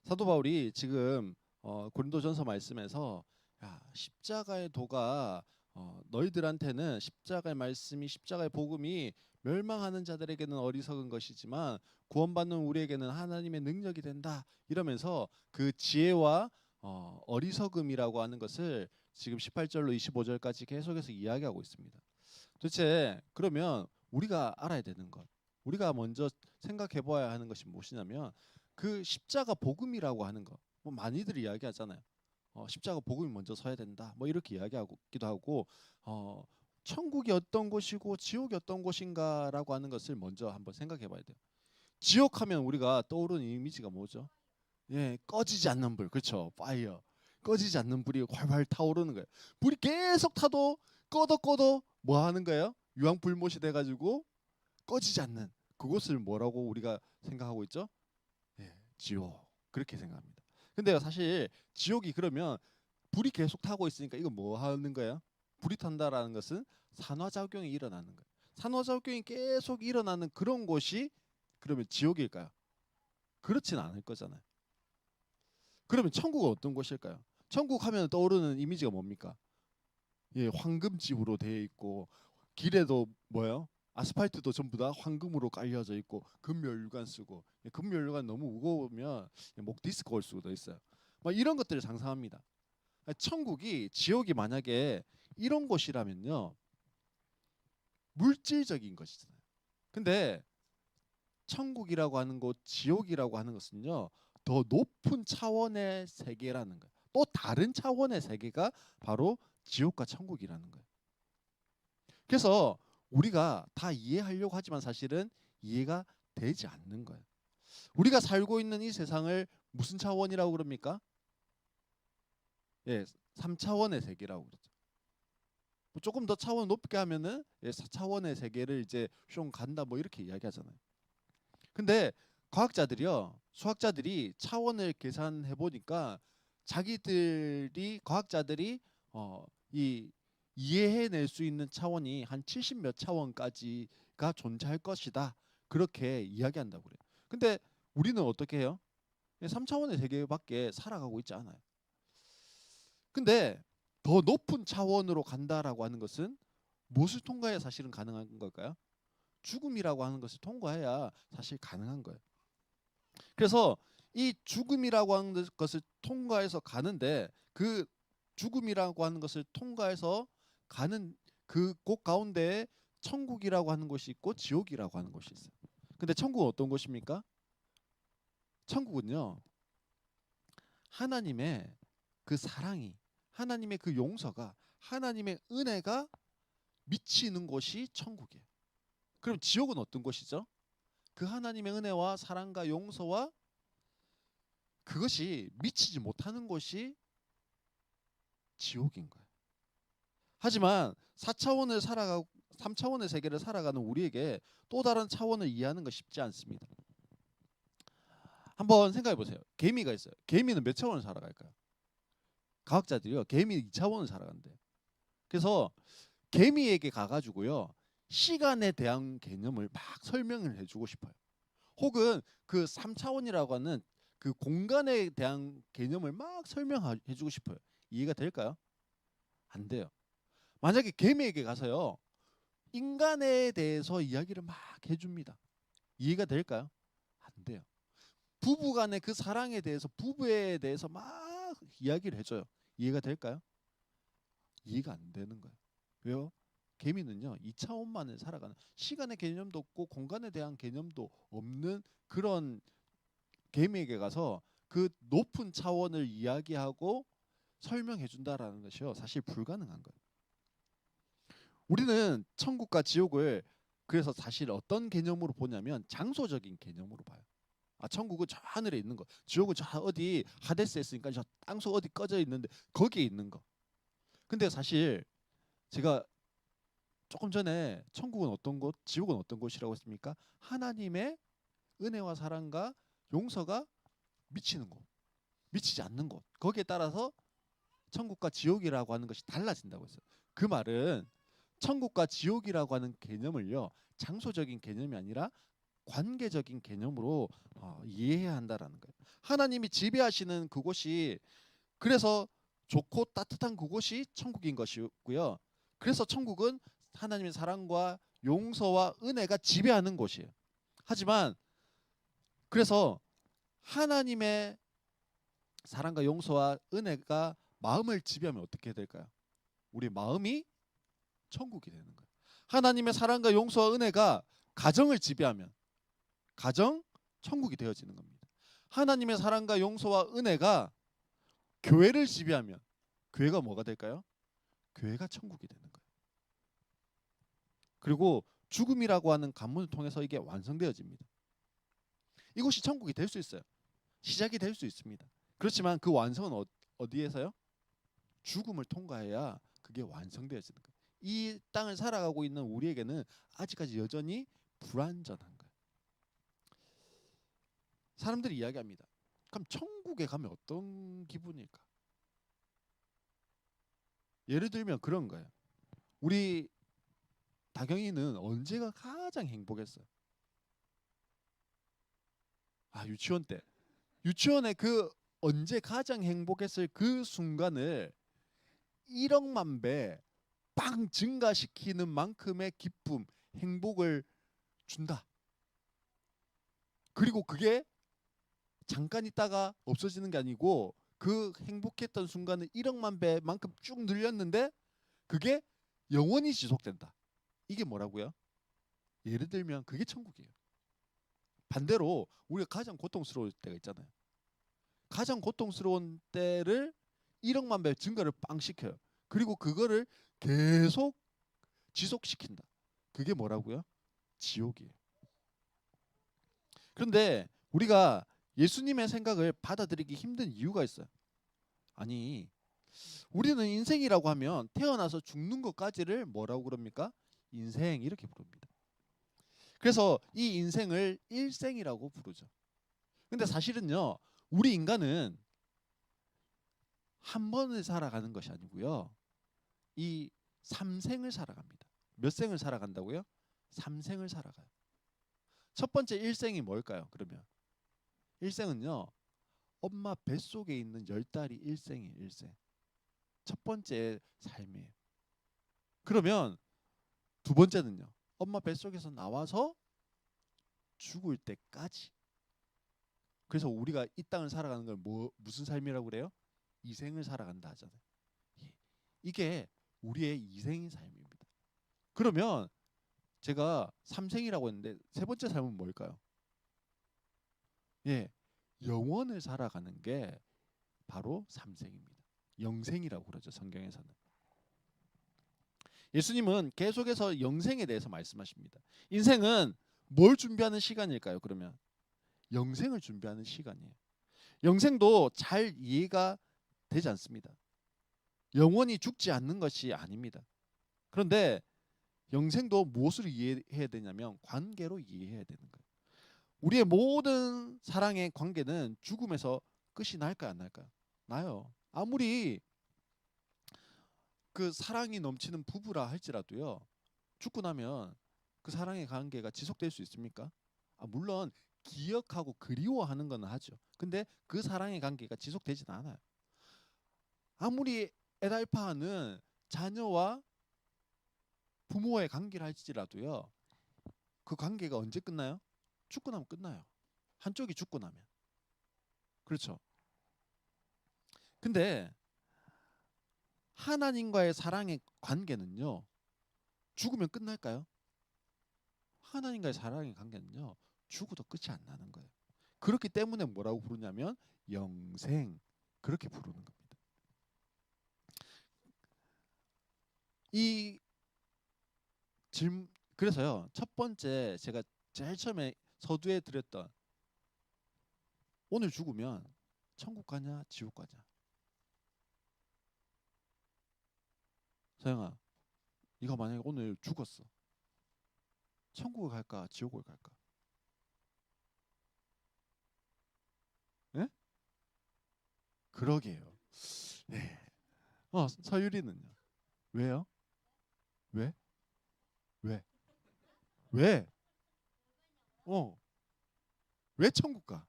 사도 바울이 지금 고린도전서 말씀에서 야, 십자가의 도가 너희들한테는 십자가의 말씀이 십자가의 복음이 멸망하는 자들에게는 어리석은 것이지만 구원받는 우리에게는 하나님의 능력이 된다 이러면서 그 지혜와 어리석음이라고 하는 것을 지금 18절로 25절까지 계속해서 이야기하고 있습니다. 도대체 그러면 우리가 알아야 되는 것, 우리가 먼저 생각해 봐야 하는 것이 무엇이냐면 그 십자가 복음이라고 하는 거. 뭐 많이들 이야기하잖아요. 십자가 복음이 먼저 서야 된다. 뭐 이렇게 이야기하기도 하고 천국이 어떤 곳이고 지옥이 어떤 곳인가라고 하는 것을 먼저 한번 생각해 봐야 돼요. 지옥하면 우리가 떠오르는 이미지가 뭐죠? 예, 꺼지지 않는 불. 그렇죠. 파이어. 꺼지지 않는 불이 활활 타오르는 거예요. 불이 계속 타도 꺼도 뭐 하는 거예요? 유황불못이 돼 가지고 꺼지지 않는 그곳을 뭐라고 우리가 생각하고 있죠? 예, 지옥. 그렇게 생각합니다. 근데 사실 지옥이 그러면 불이 계속 타고 있으니까 이거 뭐 하는 거예요? 불이 탄다라는 것은 산화작용이 일어나는 거예요. 산화작용이 계속 일어나는 그런 곳이 그러면 지옥일까요? 그렇진 않을 거잖아요. 그러면 천국은 어떤 곳일까요? 천국 하면 떠오르는 이미지가 뭡니까? 예, 황금집으로 되어 있고 길에도 뭐요? 아스팔트도 전부 다 황금으로 깔려져 있고 금면류관 쓰고 금면류관 너무 무거우면 목 디스크 올 수도 있어요. 막 이런 것들을 상상합니다. 천국이 지옥이 만약에 이런 곳이라면요 물질적인 것이잖아요. 근데 천국이라고 하는 곳, 지옥이라고 하는 것은요 더 높은 차원의 세계라는 거예요. 또 다른 차원의 세계가 바로 지옥과 천국이라는 거예요. 그래서 우리가 다 이해하려고 하지만 사실은 이해가 되지 않는 거예요. 우리가 살고 있는 이 세상을 무슨 차원이라고 그럽니까? 예, 3차원의 세계라고 그러죠. 뭐 조금 더 차원 높게 하면은 예, 4차원의 세계를 이제 슝 간다 뭐 이렇게 이야기하잖아요. 근데 과학자들이요, 수학자들이 차원을 계산해 보니까 자기들이 과학자들이 이 이해해낼 수 있는 차원이 한 70 몇 차원까지가 존재할 것이다. 그렇게 이야기한다고 그래요. 근데 우리는 어떻게 해요? 3차원의 세계밖에 살아가고 있지 않아요. 근데 더 높은 차원으로 간다라고 하는 것은 무엇을 통과해야 사실은 가능한 걸까요? 죽음이라고 하는 것을 통과해야 사실 가능한 거예요. 그래서 이 죽음이라고 하는 것을 통과해서 가는데 그 죽음이라고 하는 것을 통과해서 가는 그 곳 가운데에 천국이라고 하는 곳이 있고 지옥이라고 하는 곳이 있어요. 근데 천국은 어떤 곳입니까? 천국은요. 하나님의 그 사랑이 하나님의 그 용서가 하나님의 은혜가 미치는 곳이 천국이에요. 그럼 지옥은 어떤 곳이죠? 그 하나님의 은혜와 사랑과 용서와 그것이 미치지 못하는 곳이 지옥인 거예요. 하지만 4차원을 살아가고 3차원의 세계를 살아가는 우리에게 또 다른 차원을 이해하는 거 쉽지 않습니다. 한번 생각해 보세요. 개미가 있어요. 개미는 몇 차원을 살아갈까요? 과학자들이요. 개미 2차원을 살아간대요. 그래서 개미에게 가가지고요. 시간에 대한 개념을 막 설명을 해주고 싶어요. 혹은 그 3차원이라고 하는 그 공간에 대한 개념을 막 설명해주고 싶어요. 이해가 될까요? 안 돼요. 만약에 개미에게 가서요. 인간에 대해서 이야기를 막 해줍니다. 이해가 될까요? 안 돼요. 부부간의 그 사랑에 대해서 부부에 대해서 막 이야기를 해줘요. 이해가 될까요? 이해가 안 되는 거예요. 왜요? 개미는요 2차원만을 살아가는 시간의 개념도 없고 공간에 대한 개념도 없는 그런 개미에게 가서 그 높은 차원을 이야기하고 설명해 준다라는 것이요 사실 불가능한 거예요. 우리는 천국과 지옥을 그래서 사실 어떤 개념으로 보냐면 장소적인 개념으로 봐요. 아 천국은 저 하늘에 있는 거, 지옥은 저 어디 하데스에 있으니까 저 땅속 어디 꺼져 있는데 거기에 있는 거. 근데 사실 제가 조금 전에 천국은 어떤 곳, 지옥은 어떤 곳이라고 했습니까? 하나님의 은혜와 사랑과 용서가 미치는 곳, 미치지 않는 곳. 거기에 따라서 천국과 지옥이라고 하는 것이 달라진다고 했어요. 그 말은 천국과 지옥이라고 하는 개념을요 장소적인 개념이 아니라 관계적인 개념으로 이해해야 한다라는 거예요. 하나님이 지배하시는 그곳이 그래서 좋고 따뜻한 그곳이 천국인 것이고요. 그래서 천국은 하나님의 사랑과 용서와 은혜가 지배하는 곳이에요. 하지만 그래서 하나님의 사랑과 용서와 은혜가 마음을 지배하면 어떻게 될까요? 우리 마음이 천국이 되는 거예요. 하나님의 사랑과 용서와 은혜가 가정을 지배하면 가정 천국이 되어지는 겁니다. 하나님의 사랑과 용서와 은혜가 교회를 지배하면 교회가 뭐가 될까요? 교회가 천국이 되는 거예요. 그리고 죽음이라고 하는 관문을 통해서 이게 완성되어집니다. 이곳이 천국이 될 수 있어요. 시작이 될 수 있습니다. 그렇지만 그 완성은 어디에서요? 죽음을 통과해야 그게 완성되어지는 거예요. 이 땅을 살아가고 있는 우리에게는 아직까지 여전히 불완전한 거예요. 사람들이 이야기합니다. 그럼 천국에 가면 어떤 기분일까? 예를 들면 그런 거예요. 우리 다경이는 언제가 가장 행복했어요? 유치원 때. 유치원에 그 언제 가장 행복했을 그 순간을 1억만 배 빵 증가시키는 만큼의 기쁨, 행복을 준다. 그리고 그게 잠깐 있다가 없어지는 게 아니고 그 행복했던 순간을 1억만 배만큼 쭉 늘렸는데 그게 영원히 지속된다. 이게 뭐라고요? 예를 들면 그게 천국이에요. 반대로 우리가 가장 고통스러울 때가 있잖아요. 가장 고통스러운 때를 1억만 배 증가를 빵 시켜요. 그리고 그거를 계속 지속시킨다. 그게 뭐라고요? 지옥이에요. 그런데 우리가 예수님의 생각을 받아들이기 힘든 이유가 있어요. 아니, 우리는 인생이라고 하면 태어나서 죽는 것까지를 뭐라고 그럽니까? 인생 이렇게 부릅니다. 그래서 이 인생을 일생이라고 부르죠. 근데 사실은요, 우리 인간은 한 번을 살아가는 것이 아니고요. 이 삼생을 살아갑니다. 몇 생을 살아간다고요? 삼생을 살아가요. 첫 번째 일생이 뭘까요? 그러면 일생은요. 엄마 뱃속에 있는 10달이 일생이에요. 일생. 첫 번째 삶이에요. 그러면 두 번째는요. 엄마 뱃속에서 나와서 죽을 때까지. 그래서 우리가 이 땅을 살아가는 걸 무슨 삶이라고 그래요? 이생을 살아간다 하잖아요. 이게 우리의 이생의 삶입니다. 그러면 제가 삼생이라고 했는데 세 번째 삶은 뭘까요? 예, 영원을 살아가는 게 바로 삼생입니다. 영생이라고 그러죠. 성경에서는. 예수님은 계속해서 영생에 대해서 말씀하십니다. 인생은 뭘 준비하는 시간일까요? 그러면 영생을 준비하는 시간이에요. 영생도 잘 이해가 되지 않습니다. 영원히 죽지 않는 것이 아닙니다. 그런데 영생도 무엇으로 이해해야 되냐면 관계로 이해해야 되는 거예요. 우리의 모든 사랑의 관계는 죽음에서 끝이 날까요, 안 날까요? 나요. 아무리 그 사랑이 넘치는 부부라 할지라도요. 죽고 나면 그 사랑의 관계가 지속될 수 있습니까? 물론 기억하고 그리워하는 건 하죠. 근데 그 사랑의 관계가 지속되진 않아요. 아무리 애달파하는 자녀와 부모의 관계를 할지라도요. 그 관계가 언제 끝나요? 죽고 나면 끝나요. 한쪽이 죽고 나면. 그렇죠. 근데 하나님과의 사랑의 관계는요. 죽으면 끝날까요? 하나님과의 사랑의 관계는요. 죽어도 끝이 안 나는 거예요. 그렇기 때문에 뭐라고 부르냐면 영생 그렇게 부르는 겁니다. 이 질문 그래서요. 첫 번째 제가 제일 처음에 서두에 드렸던 오늘 죽으면 천국 가냐 지옥 가냐. 서영아, 이거 만약에 오늘 죽었어. 천국을 갈까 지옥을 갈까? 예? 그러게요. 네. 서유리는요? 왜요? 왜? 왜? 왜? 어, 왜 천국 가?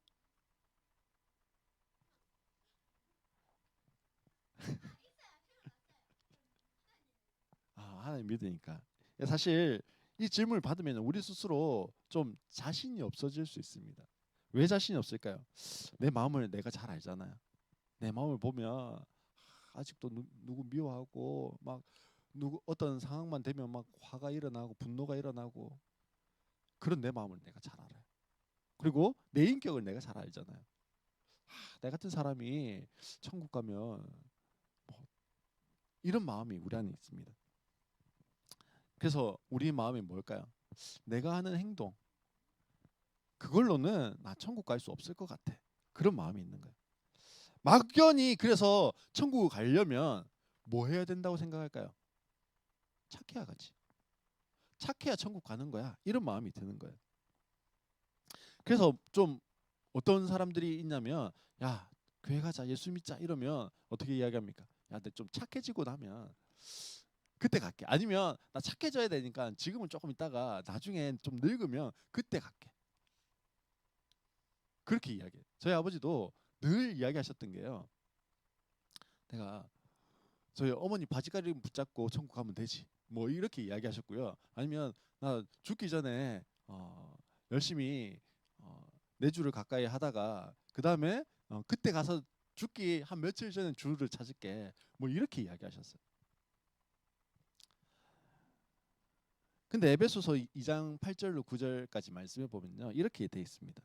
하나님 믿으니까. 사실 이 질문을 받으면 우리 스스로 좀 자신이 없어질 수 있습니다. 왜 자신이 없을까요? 내 마음을 내가 잘 알잖아요. 내 마음을 보면 아직도 누구 미워하고 막 누구 어떤 상황만 되면 막 화가 일어나고 분노가 일어나고 그런 내 마음을 내가 잘 알아요. 그리고 내 인격을 내가 잘 알잖아요. 내 같은 사람이 천국 가면 뭐 이런 마음이 우리 안에 있습니다. 그래서 우리 마음이 뭘까요? 내가 하는 행동 그걸로는 나 천국 갈 수 없을 것 같아. 그런 마음이 있는 거예요. 막연히 그래서 천국 가려면 뭐 해야 된다고 생각할까요? 착해야 가지. 착해야 천국 가는 거야. 이런 마음이 드는 거예요. 그래서 좀 어떤 사람들이 있냐면 야 교회 가자 예수 믿자 이러면 어떻게 이야기합니까? 야 내 좀 착해지고 나면 그때 갈게. 아니면 나 착해져야 되니까 지금은 조금 있다가 나중에 좀 늙으면 그때 갈게. 그렇게 이야기해요. 저희 아버지도 늘 이야기하셨던 게요. 내가 저희 어머니 바지가리 붙잡고 천국 가면 되지. 뭐 이렇게 이야기하셨고요. 아니면 나 죽기 전에 열심히 네 주를 가까이 하다가 그 다음에 그때 가서 죽기 한 며칠 전에 주를 찾을게. 뭐 이렇게 이야기하셨어요. 근데 에베소서 2장 8절로 9절까지 말씀해 보면요. 이렇게 돼 있습니다.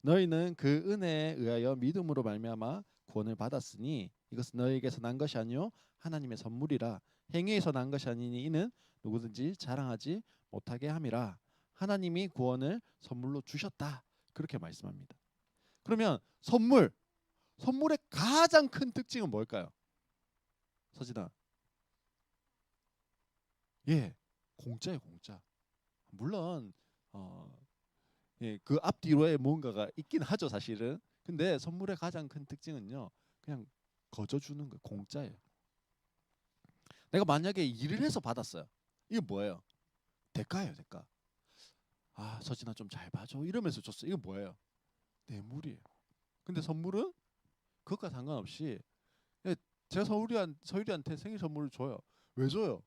너희는 그 은혜에 의하여 믿음으로 말미암아 구원을 받았으니 이것은 너희에게서 난 것이 아니요 하나님의 선물이라 행위에서 난 것이 아니니 이는 누구든지 자랑하지 못하게 함이라 하나님이 구원을 선물로 주셨다 그렇게 말씀합니다. 그러면 선물의 가장 큰 특징은 뭘까요? 서진아. 예, 공짜예요, 공짜. 물론 예, 그 앞뒤로에 뭔가가 있긴 하죠, 사실은. 근데 선물의 가장 큰 특징은요. 그냥 거저 주는 거 공짜예요. 내가 만약에 일을 해서 받았어요. 이게 뭐예요? 대가예요, 대가. 서진아 좀 잘 봐줘. 이러면서 줬어. 이거 뭐예요? 뇌물이에요. 근데 선물은 그것과 상관없이 예, 제가 서율이한테 생일 선물을 줘요. 왜 줘요?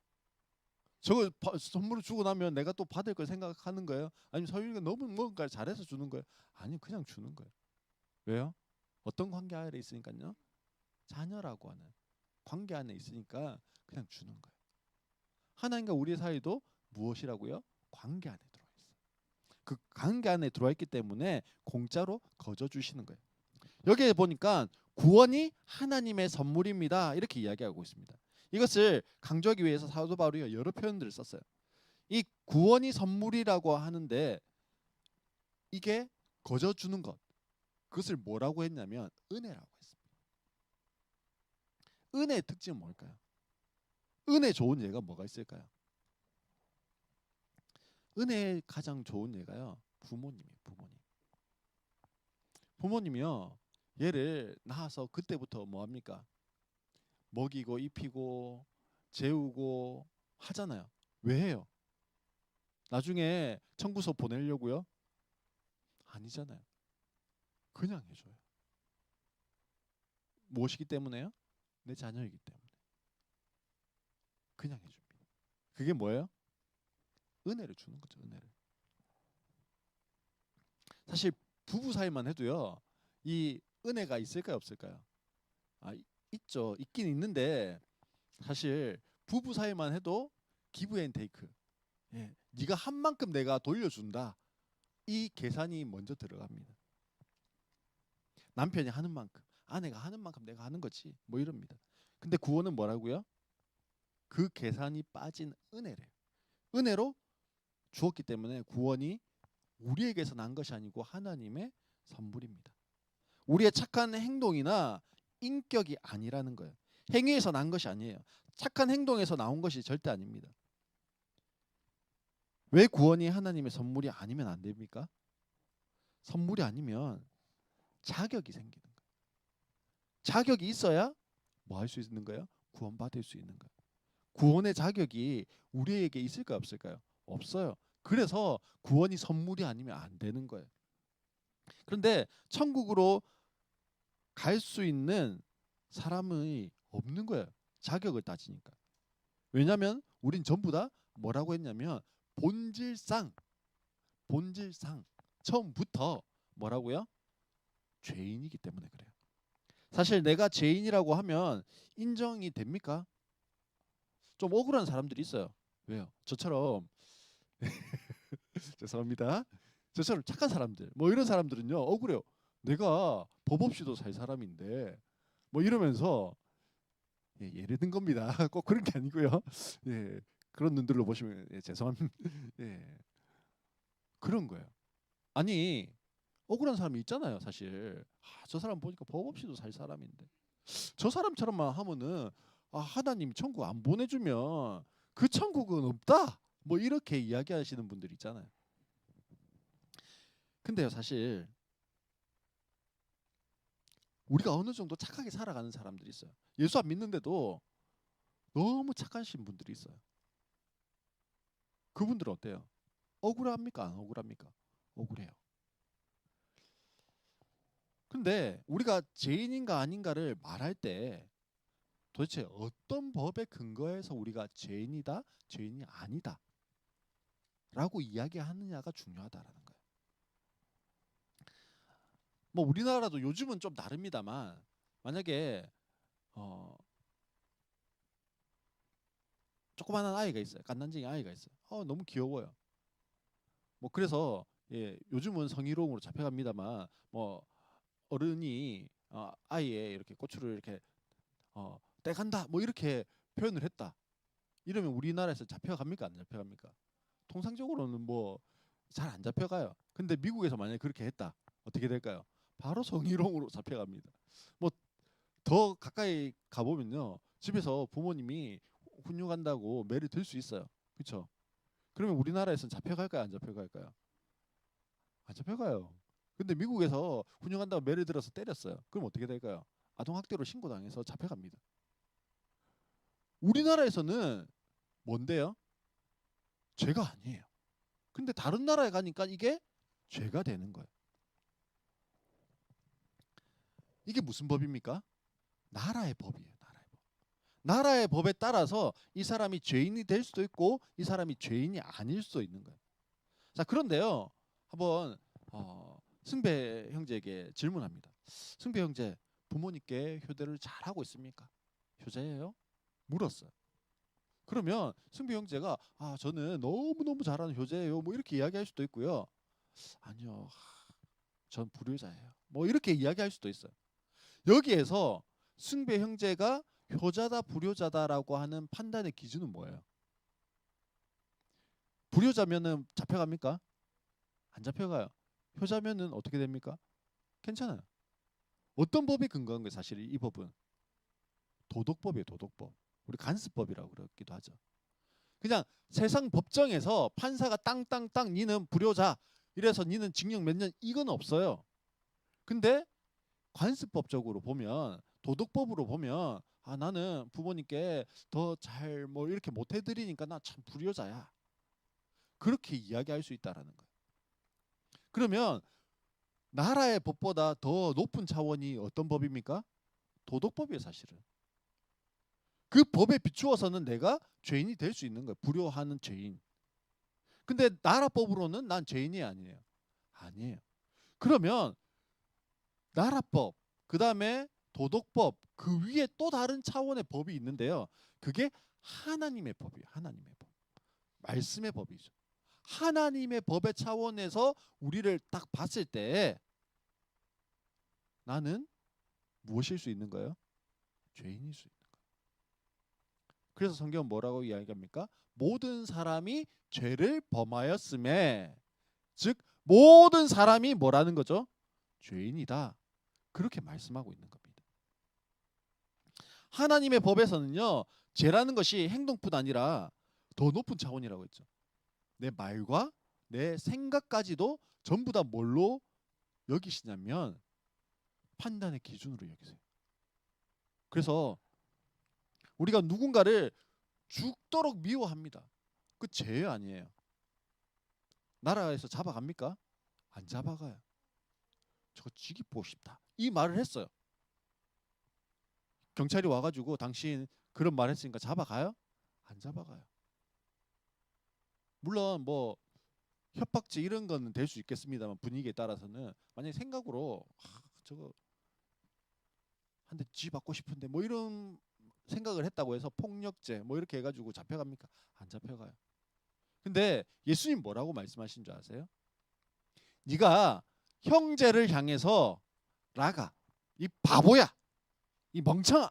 저거 선물을 주고 나면 내가 또 받을 걸 생각하는 거예요? 아니면 서율이가 너무 뭔가 잘해서 주는 거예요? 아니 그냥 주는 거예요. 왜요? 어떤 관계 안에 있으니까요. 자녀라고 하는 관계 안에 있으니까 그냥 주는 거예요. 하나님과 우리의 사이도 무엇이라고요? 관계 안에 들어와 있어요. 그 관계 안에 들어와 있기 때문에 공짜로 거저 주시는 거예요. 여기에 보니까 구원이 하나님의 선물입니다. 이렇게 이야기하고 있습니다. 이것을 강조하기 위해서 사도 바울이 여러 표현들을 썼어요. 이 구원이 선물이라고 하는데 이게 거저 주는 것 그것을 뭐라고 했냐면 은혜라고 했습니다. 은혜의 특징은 뭘까요? 은혜 좋은 예가 뭐가 있을까요? 은혜의 가장 좋은 예가요. 부모님이에요. 부모님이요. 얘를 낳아서 그때부터 뭐 합니까? 먹이고 입히고 재우고 하잖아요. 왜 해요? 나중에 청구서 보내려고요? 아니잖아요. 그냥 해줘요. 무엇이기 때문에요? 내 자녀이기 때문에. 그냥 해줍니다. 그게 뭐예요? 은혜를 주는 거죠. 은혜를. 사실 부부 사이만 해도요. 이 은혜가 있을까요, 없을까요? 있죠. 있긴 있는데 사실 부부 사이만 해도 기브 앤 테이크. 예, 네가 한 만큼 내가 돌려준다. 이 계산이 먼저 들어갑니다. 남편이 하는 만큼, 아내가 하는 만큼 내가 하는 거지. 뭐 이럽니다. 근데 구원은 뭐라고요? 그 계산이 빠진 은혜래요. 은혜로 주었기 때문에 구원이 우리에게서 난 것이 아니고 하나님의 선물입니다. 우리의 착한 행동이나 인격이 아니라는 거예요. 행위에서 난 것이 아니에요. 착한 행동에서 나온 것이 절대 아닙니다. 왜 구원이 하나님의 선물이 아니면 안 됩니까? 선물이 아니면 자격이 생기는 거예요. 자격이 있어야 뭐 할 수 있는 거예요? 구원받을 수 있는 거예요. 구원의 자격이 우리에게 있을까요, 없을까요? 없어요. 그래서 구원이 선물이 아니면 안 되는 거예요. 그런데 천국으로 갈 수 있는 사람이 없는 거예요. 자격을 따지니까. 왜냐하면 우린 전부 다 뭐라고 했냐면 본질상 처음부터 뭐라고요? 죄인이기 때문에 그래요. 사실 내가 죄인이라고 하면 인정이 됩니까? 좀 억울한 사람들이 있어요. 왜요? 저처럼 죄송합니다. 저처럼 착한 사람들, 뭐 이런 사람들은요 억울해요. 내가 법 없이도 살 사람인데 뭐 이러면서 예를 든 겁니다. 꼭 그런 게 아니고요. 예, 그런 눈들로 보시면 죄송합니다. 예, 그런 거예요. 아니 억울한 사람이 있잖아요. 사실 저 사람 보니까 법 없이도 살 사람인데 저 사람처럼만 하면은 하나님 천국 안 보내주면 그 천국은 없다. 뭐 이렇게 이야기하시는 분들 있잖아요. 근데요 사실 우리가 어느 정도 착하게 살아가는 사람들이 있어요. 예수 안 믿는데도 너무 착하신 분들이 있어요. 그분들은 어때요? 억울합니까? 안 억울합니까? 억울해요. 근데 우리가 죄인인가 아닌가를 말할 때 도대체 어떤 법에 근거해서 우리가 죄인이다, 죄인이 아니다 라고 이야기하느냐가 중요하다라는 거예요. 뭐 우리나라도 요즘은 좀 다릅니다만 만약에 어, 조그마한 아이가 있어요. 갓난쟁이 아이가 있어요. 너무 귀여워요. 뭐 그래서 요즘은 성희롱으로 잡혀갑니다만 뭐 어른이 아이의 이렇게 고추를 이렇게 떼간다 뭐 이렇게 표현을 했다. 이러면 우리나라에서 잡혀갑니까 안 잡혀갑니까? 통상적으로는 뭐 잘 안 잡혀가요. 근데 미국에서 만약에 그렇게 했다. 어떻게 될까요? 바로 성희롱으로 잡혀갑니다. 뭐 더 가까이 가보면요. 집에서 부모님이 훈육한다고 매를 들 수 있어요. 그렇죠? 그러면 우리나라에서는 잡혀갈까요? 안 잡혀갈까요? 안 잡혀가요. 근데 미국에서 훈육한다고 매를 들어서 때렸어요. 그럼 어떻게 될까요? 아동학대로 신고당해서 잡혀갑니다. 우리나라에서는 뭔데요? 죄가 아니에요. 근데 다른 나라에 가니까 이게 죄가 되는 거예요. 이게 무슨 법입니까? 나라의 법이에요. 나라의 법. 나라의 법에 따라서 이 사람이 죄인이 될 수도 있고 이 사람이 죄인이 아닐 수도 있는 거예요. 자, 그런데요. 한번 승배 형제에게 질문합니다. 승배 형제, 부모님께 효도를 잘 하고 있습니까? 효자예요? 물었어요. 그러면 승배 형제가 저는 너무너무 잘하는 효자예요. 뭐 이렇게 이야기할 수도 있고요. 아니요. 전 불효자예요. 뭐 이렇게 이야기할 수도 있어요. 여기에서 승배 형제가 효자다 불효자다라고 하는 판단의 기준은 뭐예요? 불효자면은 잡혀갑니까? 안 잡혀가요. 효자면은 어떻게 됩니까? 괜찮아요. 어떤 법이 근거한 거예요? 사실 이 법은 도덕법이에요. 도덕법. 우리 간수법이라고 그러기도 하죠. 그냥 세상 법정에서 판사가 땅땅땅 니는 불효자 이래서 니는 징역 몇 년 이건 없어요. 근데 관습법적으로 보면 도덕법으로 보면 나는 부모님께 더 잘 뭐 이렇게 못 해드리니까 나 참 불효자야. 그렇게 이야기할 수 있다라는 거예요. 그러면 나라의 법보다 더 높은 차원이 어떤 법입니까? 도덕법이에요, 사실은. 그 법에 비추어서는 내가 죄인이 될 수 있는 거예요. 불효하는 죄인. 근데 나라법으로는 난 죄인이 아니에요. 아니에요. 그러면 나라법, 그다음에 도덕법, 그 위에 또 다른 차원의 법이 있는데요. 그게 하나님의 법이에요. 하나님의 법. 말씀의 법이죠. 하나님의 법의 차원에서 우리를 딱 봤을 때 나는 무엇일 수 있는 거예요? 죄인일 수 있는 거예요. 그래서 성경은 뭐라고 이야기합니까? 모든 사람이 죄를 범하였음에 즉 모든 사람이 뭐라는 거죠? 죄인이다. 그렇게 말씀하고 있는 겁니다. 하나님의 법에서는요. 죄라는 것이 행동뿐 아니라 더 높은 차원이라고 했죠. 내 말과 내 생각까지도 전부 다 뭘로 여기시냐면 판단의 기준으로 여기세요. 그래서 우리가 누군가를 죽도록 미워합니다. 그 죄 아니에요. 나라에서 잡아갑니까? 안 잡아가요. 저거 쥐기 보고 싶다. 이 말을 했어요. 경찰이 와가지고 당신 그런 말 했으니까 잡아가요? 안 잡아가요. 물론 뭐 협박죄 이런 거는 될 수 있겠습니다만 분위기에 따라서는 만약에 생각으로 저거 한 대 쥐 받고 싶은데 뭐 이런 생각을 했다고 해서 폭력죄 뭐 이렇게 해가지고 잡혀갑니까? 안 잡혀가요. 근데 예수님 뭐라고 말씀하신 줄 아세요? 네가 형제를 향해서 라가 이 바보야 이 멍청아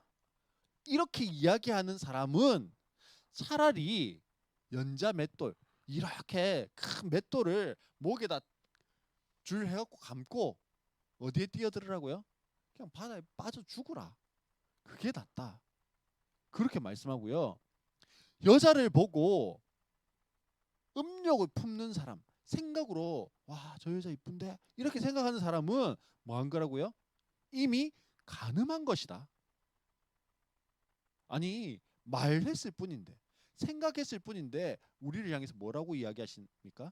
이렇게 이야기하는 사람은 차라리 연자 맷돌 이렇게 큰 맷돌을 목에다 줄 해갖고 감고 어디에 뛰어들으라고요? 그냥 바다에 빠져 죽으라. 그게 낫다. 그렇게 말씀하고요. 여자를 보고 음욕을 품는 사람, 생각으로 와, 저 여자 이쁜데 이렇게 생각하는 사람은 뭐 한 거라고요? 이미 간음한 것이다. 아니, 말했을 뿐인데, 생각했을 뿐인데 우리를 향해서 뭐라고 이야기하십니까?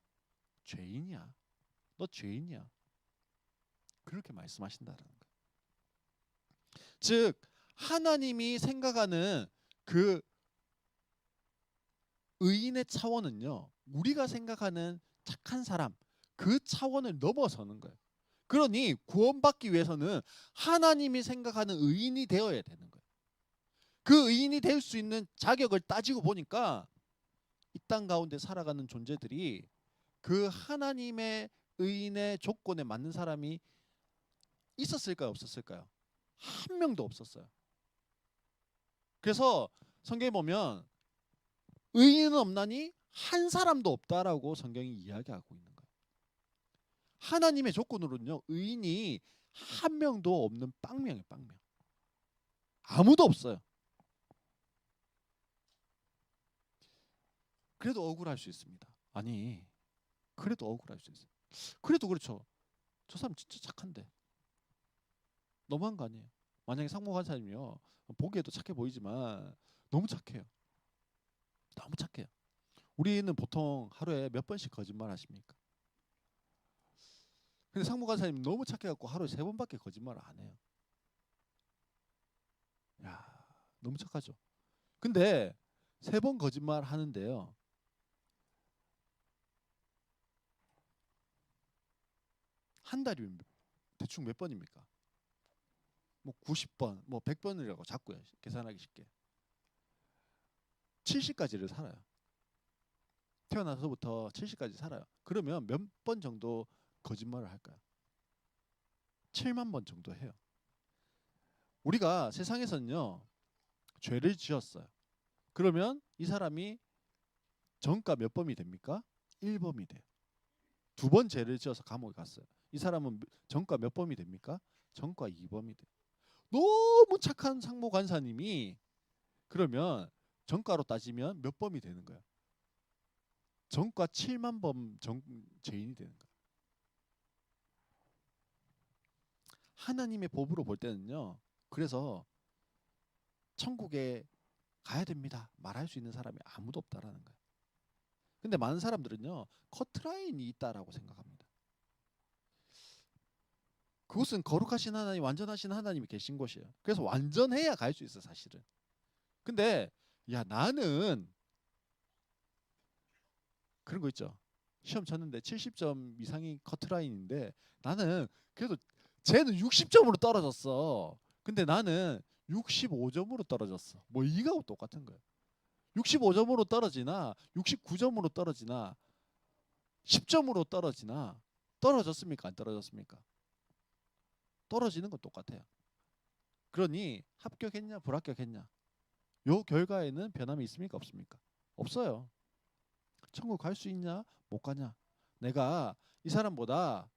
죄인이야. 너 죄인이야. 그렇게 말씀하신다는 거예요. 즉 하나님이 생각하는 그 의인의 차원은요, 우리가 생각하는 착한 사람 그 차원을 넘어서는 거예요. 그러니 구원받기 위해서는 하나님이 생각하는 의인이 되어야 되는 거예요. 그 의인이 될 수 있는 자격을 따지고 보니까 이 땅 가운데 살아가는 존재들이 그 하나님의 의인의 조건에 맞는 사람이 있었을까요? 없었을까요? 한 명도 없었어요. 그래서 성경에 보면 의인은 없나니 한 사람도 없다라고 성경이 이야기하고 있는 거예요. 하나님의 조건으로는요, 의인이 한 명도 없는 빵명이에요. 빵명. 아무도 없어요. 그래도 억울할 수 있습니다. 아니, 그래도 억울할 수 있어요. 그래도 그렇죠. 저 사람 진짜 착한데 너무한 거 아니에요? 만약에 상모 간사님이요, 보기에도 착해 보이지만 너무 착해요. 너무 착해요. 우리는 보통 하루에 몇 번씩 거짓말 하십니까? 근데 상모 간사님 너무 착해갖고 하루에 3번밖에 거짓말을 안 해요. 야, 너무 착하죠. 근데 3번 거짓말 하는데요, 한 달이면 대충 몇 번입니까? 뭐 90번, 뭐 100번이라고 잡고요. 계산하기 쉽게. 70까지를 살아요. 태어나서부터 70까지 살아요. 그러면 몇 번 정도 거짓말을 할까요? 7만 번 정도 해요. 우리가 세상에서는요, 죄를 지었어요. 그러면 이 사람이 전과 몇 범이 됩니까? 1범이 돼요. 2번 죄를 지어서 감옥에 갔어요. 이 사람은 전과 몇 범이 됩니까? 전과 2범이 돼요. 너무 착한 상모 관사님이 그러면 전과로 따지면 몇 범이 되는 거예요? 전과 7만 범 죄인이 되는 거예요. 하나님의 법으로 볼 때는요, 그래서 천국에 가야 됩니다 말할 수 있는 사람이 아무도 없다라는 거예요. 근데 많은 사람들은요, 커트라인이 있다라고 생각합니다. 그곳은 거룩하신 하나님, 완전하신 하나님이 계신 곳이에요. 그래서 완전해야 갈 수 있어 사실은. 근데 야, 나는 그런 거 있죠. 시험 쳤는데 70점 이상이 커트라인인데 나는 그래도 쟤는 60점으로 떨어졌어. 근데 나는 65점으로 떨어졌어. 뭐 이거하고 똑같은 거예요. 65점으로 떨어지나 69점으로 떨어지나 10점으로 떨어지나 떨어졌습니까? 안 떨어졌습니까? 떨어지는 건 똑같아요. 그러니 합격했냐 불합격했냐 요 결과에는 변함이 있습니까? 없습니까? 없어요. 천국 갈 수 있냐 못 가냐, 내가 이 사람보다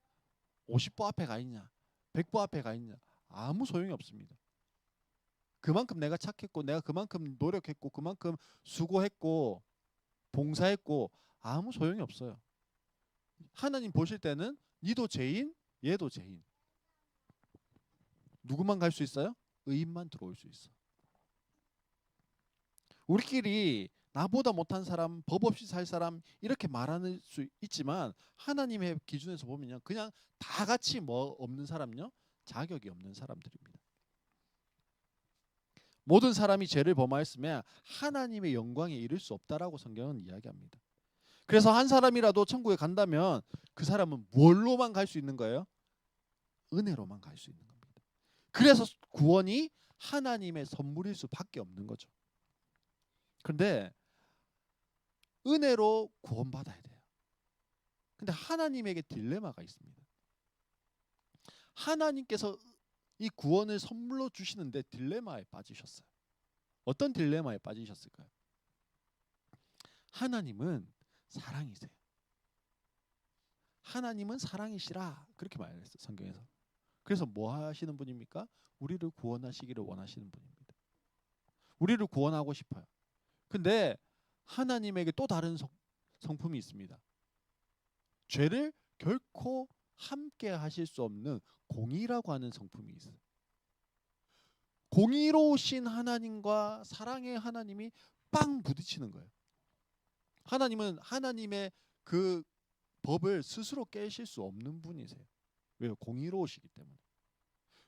50보 앞에 가 있냐 100보 앞에 가 있냐 아무 소용이 없습니다. 그만큼 내가 착했고 내가 그만큼 노력했고 그만큼 수고했고 봉사했고 아무 소용이 없어요. 하나님 보실 때는 니도 죄인 얘도 죄인. 누구만 갈 수 있어요? 의인만 들어올 수 있어. 우리끼리 나보다 못한 사람, 법 없이 살 사람 이렇게 말하는 수 있지만 하나님의 기준에서 보면요, 그냥 다 같이 뭐 없는 사람요, 자격이 없는 사람들입니다. 모든 사람이 죄를 범하였으면 하나님의 영광에 이를 수 없다라고 성경은 이야기합니다. 그래서 한 사람이라도 천국에 간다면 그 사람은 뭘로만 갈 수 있는 거예요? 은혜로만 갈 수 있는 겁니다. 그래서 구원이 하나님의 선물일 수밖에 없는 거죠. 그런데 은혜로 구원받아야 돼요. 근데 하나님에게 딜레마가 있습니다. 하나님께서 이 구원을 선물로 주시는데 딜레마에 빠지셨어요. 어떤 딜레마에 빠지셨을까요? 하나님은 사랑이세요. 하나님은 사랑이시라 그렇게 말했어요, 성경에서. 그래서 뭐 하시는 분입니까? 우리를 구원하시기를 원하시는 분입니다. 우리를 구원하고 싶어요. 근데 하나님에게 또 다른 성품이 있습니다. 죄를 결코 함께 하실 수 없는 공의라고 하는 성품이 있어요. 공의로우신 하나님과 사랑의 하나님이 빵 부딪히는 거예요. 하나님은 하나님의 그 법을 스스로 깨실 수 없는 분이세요. 왜요? 공의로우시기 때문에.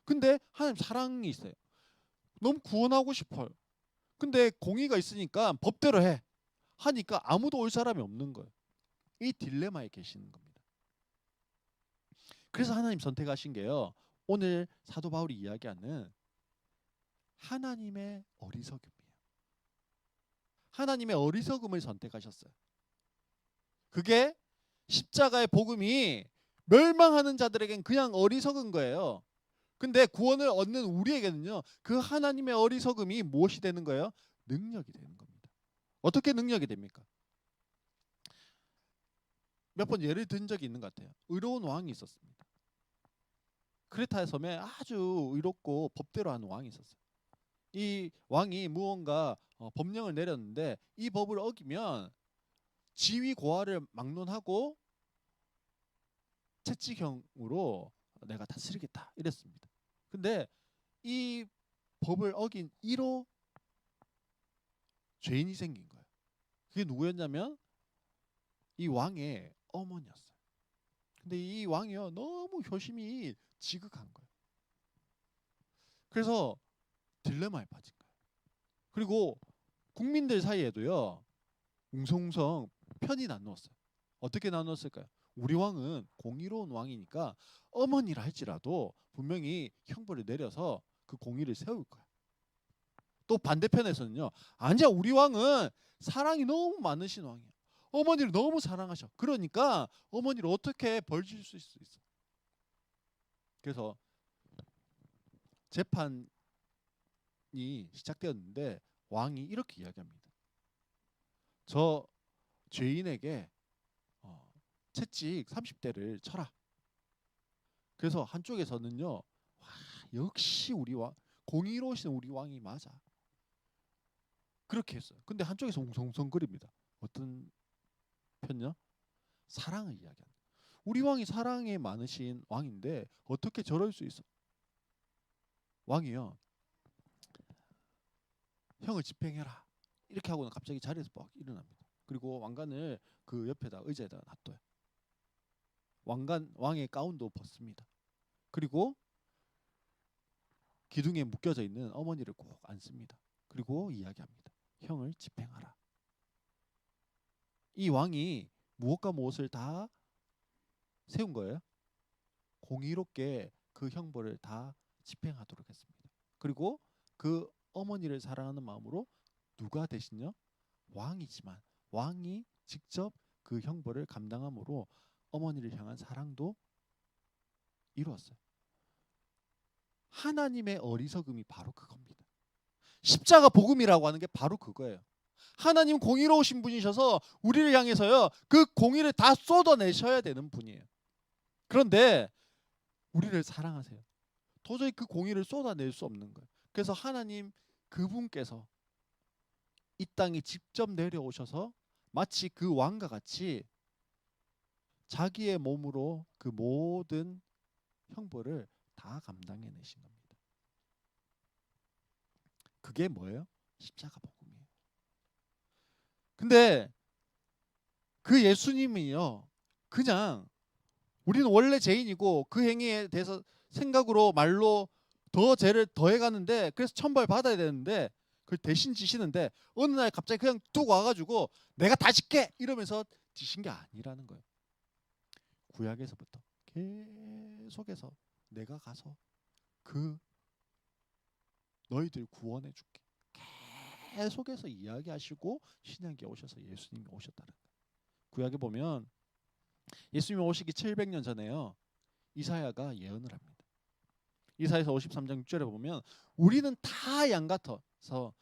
근데 하나님 사랑이 있어요. 너무 구원하고 싶어요. 근데 공의가 있으니까 법대로 해. 하니까 아무도 올 사람이 없는 거예요. 이 딜레마에 계시는 겁니다. 그래서 하나님 선택하신 게요, 오늘 사도 바울이 이야기하는 하나님의 어리석음이에요. 하나님의 어리석음을 선택하셨어요. 그게 십자가의 복음이 멸망하는 자들에겐 그냥 어리석은 거예요. 근데 구원을 얻는 우리에게는요, 그 하나님의 어리석음이 무엇이 되는 거예요? 능력이 되는 겁니다. 어떻게 능력이 됩니까? 몇 번 예를 든 적이 있는 것 같아요. 의로운 왕이 있었습니다. 크레타의 섬에 아주 의롭고 법대로 하는 왕이 있었어요. 이 왕이 무언가 법령을 내렸는데 이 법을 어기면 지위 고하를 막론하고 채찍형으로 내가 다스리겠다 이랬습니다. 근데 이 법을 어긴 1호 죄인이 생긴 거예요. 그게 누구였냐면 이 왕의 어머니였어요. 근데 이 왕이요, 너무 효심이 지극한 거예요. 그래서 딜레마에 빠진 거예요. 그리고 국민들 사이에도요, 웅성웅성 편이 나누었어요. 어떻게 나누었을까요? 우리 왕은 공의로운 왕이니까 어머니라 할지라도 분명히 형벌을 내려서 그 공의를 세울 거야. 또 반대편에서는요, 아니야, 우리 왕은 사랑이 너무 많으신 왕이야. 어머니를 너무 사랑하셔. 그러니까 어머니를 어떻게 벌 줄 수 있어. 그래서 재판이 시작되었는데 왕이 이렇게 이야기합니다. 저 죄인에게 채찍 30대를 쳐라. 그래서 한쪽에서는요, 와, 역시 우리 왕, 공의로우신 우리 왕이 맞아. 그렇게 했어요. 근데 한쪽에서 웅성웅성거립니다. 어떤 편요? 사랑을 이야기하는. 우리 왕이 사랑에 많으신 왕인데 어떻게 저럴 수 있어? 왕이요, 형을 집행해라. 이렇게 하고는 갑자기 자리에서 막 일어납니다. 그리고 왕관을 그 옆에다 의자에다 놔둬요. 왕의 가운도 벗습니다. 그리고 기둥에 묶여져 있는 어머니를 꼭 안습니다. 그리고 이야기합니다. 형을 집행하라. 이 왕이 무엇과 무엇을 다 세운 거예요? 공의롭게 그 형벌을 다 집행하도록 했습니다. 그리고 그 어머니를 사랑하는 마음으로 누가 대신요? 왕이지만 왕이 직접 그 형벌을 감당함으로 어머니를 향한 사랑도 이루었어요. 하나님의 어리석음이 바로 그겁니다. 십자가 복음이라고 하는 게 바로 그거예요. 하나님 공의로우신 분이셔서 우리를 향해서요, 그 공의를 다 쏟아내셔야 되는 분이에요. 그런데 우리를 사랑하세요. 도저히 그 공의를 쏟아낼 수 없는 거예요. 그래서 하나님 그분께서 이 땅에 직접 내려오셔서 마치 그 왕과 같이 자기의 몸으로 그 모든 형벌을 다 감당해내신 겁니다. 그게 뭐예요? 십자가 복음이에요. 근데 그 예수님이요, 그냥 우리는 원래 죄인이고 그 행위에 대해서 생각으로 말로 더 죄를 더해가는데, 그래서 천벌 받아야 되는데 그걸 대신 지시는데 어느 날 갑자기 그냥 뚝 와가지고 내가 다 짓게 이러면서 지신 게 아니라는 거예요. 구약에서부터 계속해서 내가 가서 그 너희들 구원해 줄게 계속해서 이야기하시고 신약에 오셔서 예수님이 오셨다는 거예요. 구약에 보면 예수님이 오시기 700년 전에요, 이사야가 예언을 합니다. 이사야서 53장 6절에 보면 우리는 다 양 같아서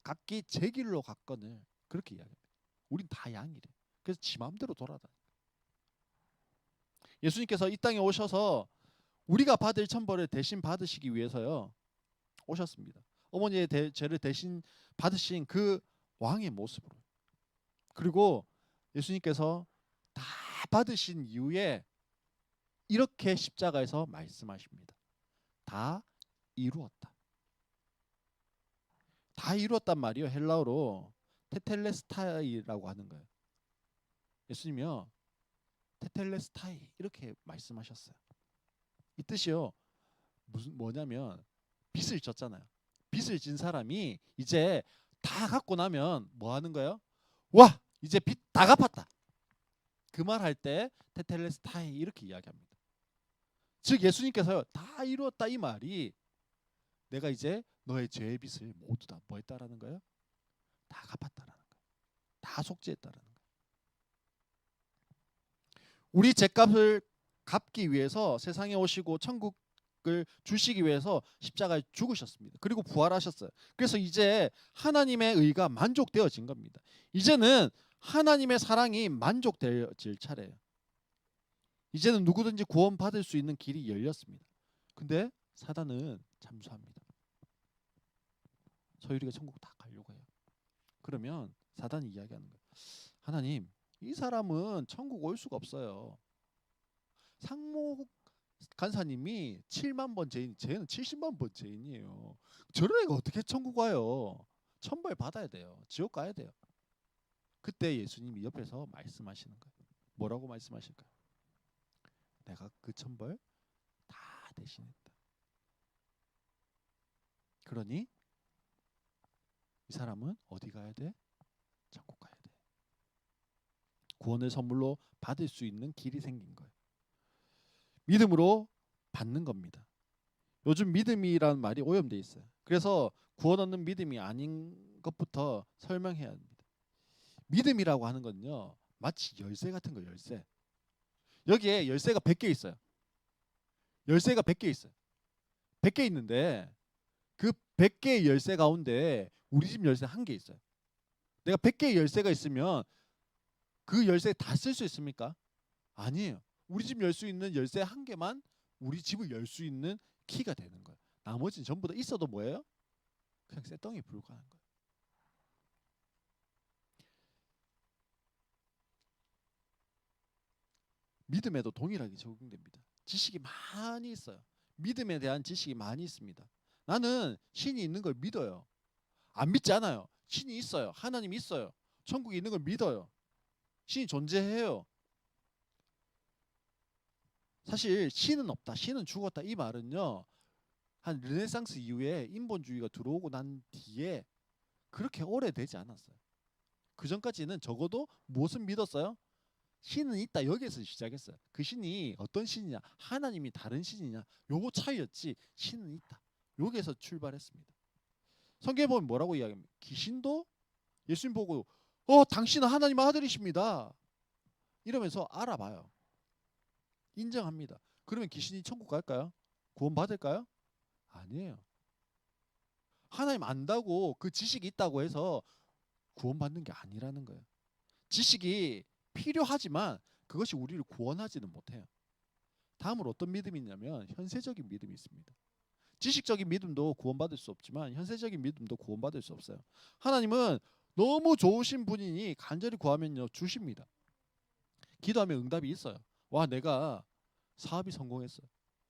각기 제 길로 갔거늘, 그렇게 이야기합니다. 우린 다 양이래. 그래서 지 마음대로 돌아다녀. 예수님께서 이 땅에 오셔서 우리가 받을 천벌을 대신 받으시기 위해서요 오셨습니다. 어머니의 죄를 대신 받으신 그 왕의 모습으로. 그리고 예수님께서 다 받으신 이후에 이렇게 십자가에서 말씀하십니다. 다 이루었다. 다 이루었단 말이요, 헬라어로 테텔레스타이라고 하는 거예요. 예수님이요 테텔레스타이 이렇게 말씀하셨어요. 이 뜻이요 무슨 뭐냐면 빚을 졌잖아요. 빚을 진 사람이 이제 다 갚고 나면 뭐 하는 거예요? 와, 이제 빚 다 갚았다. 그 말 할 때 테텔레스타이 이렇게 이야기합니다. 즉 예수님께서요 다 이루었다 이 말이 내가 이제 너의 죄의 빚을 모두 다 뭐 했다라는 거예요? 다 갚았다라는 거예요. 다 속죄했다라는 거예요. 우리 죄값을 갚기 위해서 세상에 오시고 천국을 주시기 위해서 십자가에 죽으셨습니다. 그리고 부활하셨어요. 그래서 이제 하나님의 의가 만족되어진 겁니다. 이제는 하나님의 사랑이 만족되어질 차례예요. 이제는 누구든지 구원받을 수 있는 길이 열렸습니다. 근데 사단은 잠수합니다. 저희가 천국 다 가려고 해요. 그러면 사단이 이야기하는 거예요. 하나님, 이 사람은 천국 올 수가 없어요. 상모 간사님이 7만 번 죄인, 쟤는 70만 번 죄인이에요. 저런 애가 어떻게 천국 와요? 천벌 받아야 돼요. 지옥 가야 돼요. 그때 예수님이 옆에서 말씀하시는 거예요. 뭐라고 말씀하실까요? 내가 그 천벌 다 대신했다. 그러니 이 사람은 어디 가야 돼? 천국 가야 돼. 구원을 선물로 받을 수 있는 길이 생긴 거예요. 믿음으로 받는 겁니다. 요즘 믿음이라는 말이 오염돼 있어요. 그래서 구원 얻는 믿음이 아닌 것부터 설명해야 합니다. 믿음이라고 하는 건요 마치 열쇠 같은 거. 열쇠. 여기에 열쇠가 100개 있어요. 열쇠가 100개 있어요. 100개 있는데 그 100개의 열쇠 가운데 우리 집 열쇠 1개 있어요. 내가 100개의 열쇠가 있으면 그 열쇠 다 쓸 수 있습니까? 아니에요. 우리 집 열 수 있는 열쇠 1개만 우리 집을 열 수 있는 키가 되는 거예요. 나머지는 전부 다 있어도 뭐예요? 그냥 쇠덩이에 불과한 거예요. 믿음에도 동일하게 적용됩니다. 지식이 많이 있어요. 믿음에 대한 지식이 많이 있습니다. 나는 신이 있는 걸 믿어요. 안 믿지 않아요. 신이 있어요. 하나님이 있어요. 천국이 있는 걸 믿어요. 신이 존재해요. 사실 신은 없다, 신은 죽었다 이 말은요 한 르네상스 이후에 인본주의가 들어오고 난 뒤에 그렇게 오래되지 않았어요. 그 전까지는 적어도 무엇을 믿었어요? 신은 있다, 여기에서 시작했어요. 그 신이 어떤 신이냐, 하나님이 다른 신이냐, 요거 차이였지 신은 있다, 여기에서 출발했습니다. 성경에 보면 뭐라고 이야기합니까? 귀신도 예수님 보고 당신은 하나님 아들이십니다 이러면서 알아봐요. 인정합니다. 그러면 귀신이 천국 갈까요? 구원 받을까요? 아니에요. 하나님 안다고 그 지식이 있다고 해서 구원받는 게 아니라는 거예요. 지식이 필요하지만 그것이 우리를 구원하지는 못해요. 다음으로 어떤 믿음이 있냐면 현세적인 믿음이 있습니다. 지식적인 믿음도 구원받을 수 없지만 현세적인 믿음도 구원받을 수 없어요. 하나님은 너무 좋으신 분이니 간절히 구하면요 주십니다. 기도하면 응답이 있어요. 와, 내가 사업이 성공했어요.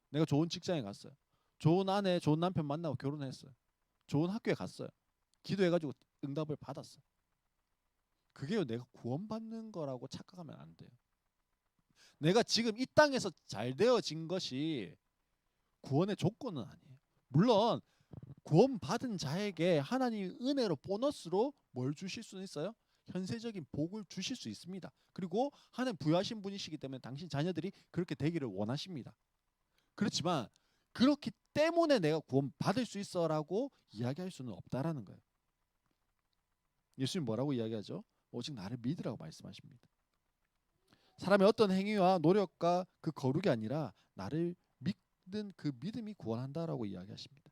내가 좋은 직장에 갔어요. 좋은 아내, 좋은 남편 만나고 결혼했어요. 좋은 학교에 갔어요. 기도해가지고 응답을 받았어요. 그게요, 내가 구원받는 거라고 착각하면 안 돼요. 내가 지금 이 땅에서 잘 되어진 것이 구원의 조건은 아니에요. 물론 구원받은 자에게 하나님이 은혜로 보너스로 뭘 주실 수는 있어요? 현세적인 복을 주실 수 있습니다. 그리고 하나님 부여하신 분이시기 때문에 당신 자녀들이 그렇게 되기를 원하십니다. 그렇지만 그렇기 때문에 내가 구원받을 수 있어라고 이야기할 수는 없다라는 거예요. 예수님 뭐라고 이야기하죠? 오직 나를 믿으라고 말씀하십니다. 사람의 어떤 행위와 노력과 그 거룩이 아니라 나를 믿는 그 믿음이 구원한다라고 이야기하십니다.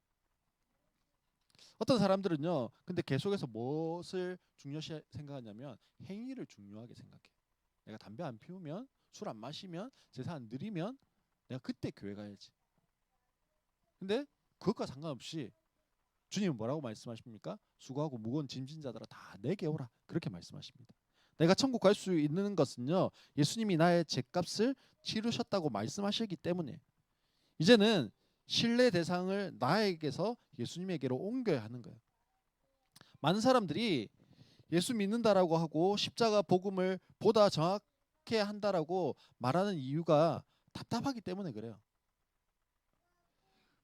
어떤 사람들은요, 근데 계속해서 무엇을 중요시 생각하냐면 행위를 중요하게 생각해요. 내가 담배 안 피우면, 술 안 마시면, 제사 안 드리면 내가 그때 교회 가야지. 근데 그것과 상관없이 주님은 뭐라고 말씀하십니까? 수고하고 무거운 짐진 자들아 다 내게 오라. 그렇게 말씀하십니다. 내가 천국 갈 수 있는 것은요, 예수님이 나의 죄값을 치르셨다고 말씀하시기 때문에 이제는 신뢰 대상을 나에게서 예수님에게로 옮겨야 하는 거예요. 많은 사람들이 예수 믿는다라고 하고 십자가 복음을 보다 정확히 한다라고 말하는 이유가 답답하기 때문에 그래요.